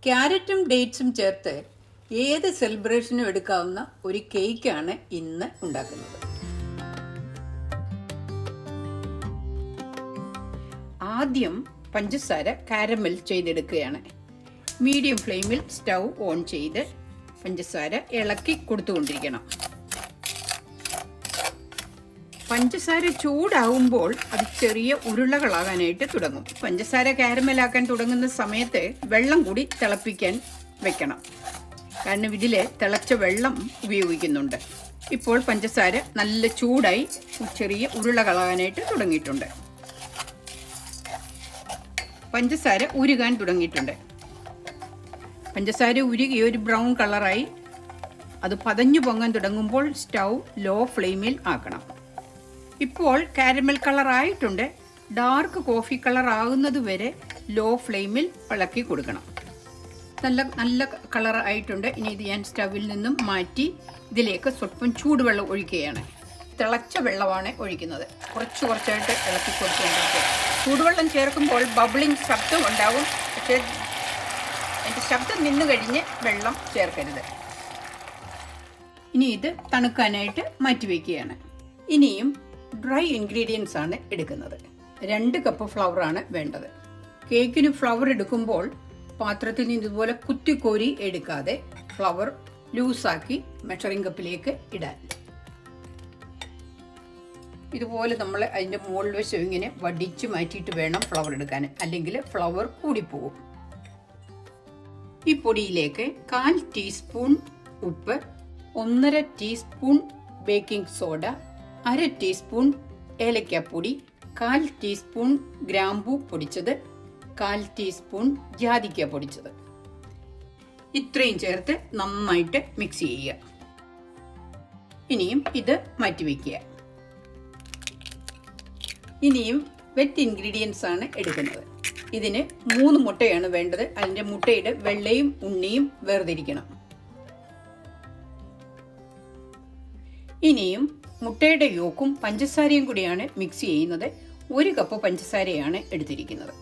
ക്യാരറ്റും ഡേറ്റ്സും ചേർത്ത് ഏത് സെലിബ്രേഷനും എടുക്കാവുന്ന ഒരു കേക്കാണ് ഇന്ന് ഉണ്ടാക്കുന്നത്. ആദ്യം പഞ്ചസാര കാരമൽ ചെയ്തെടുക്കുകയാണ്. മീഡിയം ഫ്ലെയിമിൽ സ്റ്റൗ ഓൺ ചെയ്ത് പഞ്ചസാര ഇളക്കി കൊടുത്തുകൊണ്ടിരിക്കണം. പഞ്ചസാര ചൂടാവുമ്പോൾ അത് ചെറിയ ഉരുളകളാകാനായിട്ട് തുടങ്ങും. പഞ്ചസാര കാരമലാക്കാൻ തുടങ്ങുന്ന സമയത്ത് വെള്ളം കൂടി തിളപ്പിക്കാൻ വെക്കണം. കാരണം ഇതിൽ തിളച്ച വെള്ളം ഉപയോഗിക്കുന്നുണ്ട്. ഇപ്പോൾ പഞ്ചസാര നല്ല ചൂടായി ചെറിയ ഉരുളകളാകാനായിട്ട് തുടങ്ങിയിട്ടുണ്ട്. പഞ്ചസാര ഉരുകാൻ തുടങ്ങിയിട്ടുണ്ട്. പഞ്ചസാര ഉരുകി ഒരു ബ്രൗൺ കളറായി അത് പതഞ്ഞു പൊങ്ങാൻ തുടങ്ങുമ്പോൾ സ്റ്റൗ ലോ ഫ്ലെയിമിൽ ആക്കണം. ഇപ്പോൾ കാരമൽ കളർ ആയിട്ടുണ്ട്. ഡാർക്ക് കോഫി കളർ ആകുന്നത് വരെ ലോ ഫ്ലെയിമിൽ ഇളക്കി കൊടുക്കണം. നല്ല കളർ ആയിട്ടുണ്ട്. ഇനി ഇത് ഞാൻ സ്റ്റവിൽ നിന്നും മാറ്റി ഇതിലേക്ക് സ്വല്പം ചൂടുവെള്ളം ഒഴിക്കുകയാണ്. തിളച്ച വെള്ളമാണ് ഒഴിക്കുന്നത്. കുറച്ചായിട്ട് ഇളക്കി കൊടുത്തുകൊണ്ടിരിക്കുക. ചൂടുവെള്ളം ചേർക്കുമ്പോൾ ബബിളിംഗ് ശബ്ദം ഉണ്ടാകും. പക്ഷേ അതിൻ്റെ ശബ്ദം നിന്ന് കഴിഞ്ഞ് വെള്ളം ചേർക്കരുത്. ഇനി ഇത് തണുക്കാനായിട്ട് മാറ്റിവെക്കുകയാണ്. ഇനിയും ഡ്രൈ ഇൻഗ്രീഡിയൻസ് ആണ് എടുക്കുന്നത്. 2 കപ്പ് ഫ്ലവർ ആണ് വേണ്ടത്. കേക്കിന് ഫ്ലവർ എടുക്കുമ്പോൾ പാത്രത്തിൽ നിന്ന് ഇതുപോലെ കുത്തിക്കോരി എടുക്കാതെ ഫ്ലവർ ലൂസാക്കി മെഷറിംഗ് കപ്പിലേക്ക് ഇടാൻ. ഇതുപോലെ നമ്മൾ അതിൻ്റെ മുകളിൽ വശം ഇങ്ങനെ വടിച്ച് മാറ്റിയിട്ട് വേണം ഫ്ലവർ എടുക്കാൻ, അല്ലെങ്കിൽ ഫ്ലവർ കൂടിപ്പോകും. ഈ പൊടിയിലേക്ക് 1/4 ടീസ്പൂൺ ഉപ്പ്, 1/2 ടീസ്പൂൺ ബേക്കിംഗ് സോഡ, 1/2 ടീസ്പൂൺ ഏലക്കാപ്പൊടി, 1/4 ടീസ്പൂൺ ഗ്രാമ്പൂ പൊടിച്ചത്, 1/4 ടീസ്പൂൺ ജാതിക്ക പൊടിച്ചത്, ഇത്രയും ചേർത്ത് നന്നായിട്ട് മിക്സ് ചെയ്യുക. ഇനിയും ഇത് മാറ്റിവെക്കുക. ഇനിയും വെറ്റ് ഇൻഗ്രീഡിയൻസ് ആണ് എടുക്കുന്നത്. ഇതിന് 3 മുട്ടയാണ് വേണ്ടത്. അതിൻ്റെ മുട്ടയുടെ വെള്ളയും ഉണ്ണിയും വേർതിരിക്കണം. ഇനിയും മുട്ടയുടെ യോക്കും പഞ്ചസാരയും കൂടിയാണ് മിക്സ് ചെയ്യുന്നത്. 1 കപ്പ് പഞ്ചസാരയാണ് എടുത്തിരിക്കുന്നത്.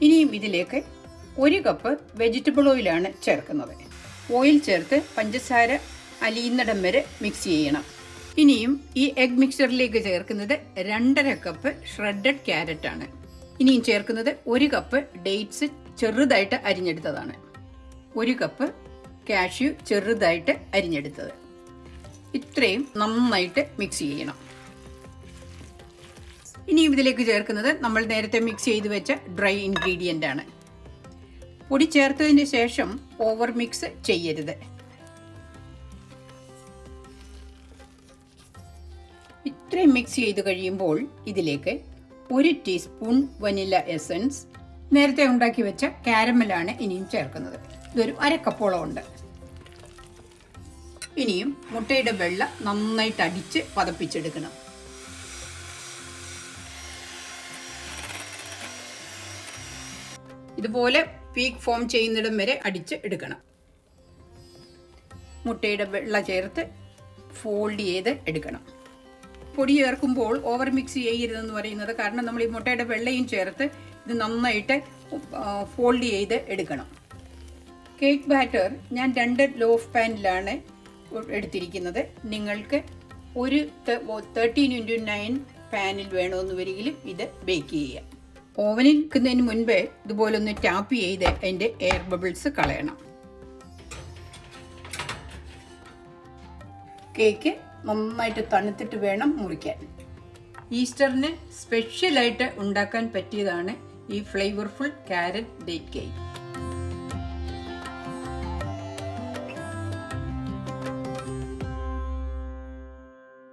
ഇനിയും ഇതിലേക്ക് 1 കപ്പ് വെജിറ്റബിൾ ഓയിലാണ് ചേർക്കുന്നത്. ഓയിൽ ചേർത്ത് പഞ്ചസാര അലിയുന്നിടം വരെ മിക്സ് ചെയ്യണം. ഇനിയും ഈ എഗ് മിക്സറിലേക്ക് ചേർക്കുന്നത് 2.5 കപ്പ് ഷ്രെഡഡ് ക്യാരറ്റ് ആണ്. ഇനിയും ചേർക്കുന്നത് 1 കപ്പ് ഡേറ്റ്സ് ചെറുതായിട്ട് അരിഞ്ഞെടുത്തതാണ്, 1 കപ്പ് കാഷ്യൂ ചെറുതായിട്ട് അരിഞ്ഞെടുത്തത്. ഇത്രയും നന്നായിട്ട് മിക്സ് ചെയ്യണം. ഇനിയും ഇതിലേക്ക് ചേർക്കുന്നത് നമ്മൾ നേരത്തെ മിക്സ് ചെയ്ത് വെച്ച ഡ്രൈ ഇൻഗ്രീഡിയൻ്റ് ആണ്. പൊടി ചേർത്തതിന് ശേഷം ഓവർ മിക്സ് ചെയ്യരുത്. ഇത്രയും മിക്സ് ചെയ്ത് കഴിയുമ്പോൾ ഇതിലേക്ക് 1 ടീസ്പൂൺ വനില എസൻസ്, നേരത്തെ ഉണ്ടാക്കി വെച്ച കാരമലാണ് ഇനിയും ചേർക്കുന്നത്. ഇതൊരു 1/2 കപ്പോളം ഉണ്ട്. ഇനിയും മുട്ടയുടെ വെള്ള നന്നായിട്ട് അടിച്ച് പതപ്പിച്ചെടുക്കണം. ഇതുപോലെ പീക്ക് ഫോം ചെയ്യുന്നിടം വരെ അടിച്ച് എടുക്കണം. മുട്ടയുടെ വെള്ള ചേർത്ത് ഫോൾഡ് ചെയ്ത് എടുക്കണം. പൊടി ചേർക്കുമ്പോൾ ഓവർ മിക്സ് ചെയ്യരുതെന്ന് പറയുന്നത് കാരണം നമ്മൾ ഈ മുട്ടയുടെ വെള്ളയും ചേർത്ത് ഇത് നന്നായിട്ട് ഫോൾഡ് ചെയ്ത് എടുക്കണം. കേക്ക് ബാറ്റർ ഞാൻ 2 ലോഫ് പാനിലാണ് എടുത്തിരിക്കുന്നത്. നിങ്ങൾക്ക് ഒരു 13x9 പാനിൽ വേണമെന്ന് വരികിലും ഇത് ബേക്ക് ചെയ്യാം. ഓവനിൽ വെക്കുന്നതിന് മുൻപേ ഇതുപോലെ ഒന്ന് ടാപ്പ് ചെയ്ത് അതിൻ്റെ എയർ ബബിൾസ് കളയണം. കേക്ക് നന്നായിട്ട് തണുത്തിട്ട് വേണം മുറിക്കാൻ. ഈസ്റ്ററിന് സ്പെഷ്യലായിട്ട് ഉണ്ടാക്കാൻ പറ്റിയതാണ് ഈ ഫ്ലേവർഫുൾ ക്യാരറ്റ് ഡേറ്റ് കേക്ക്.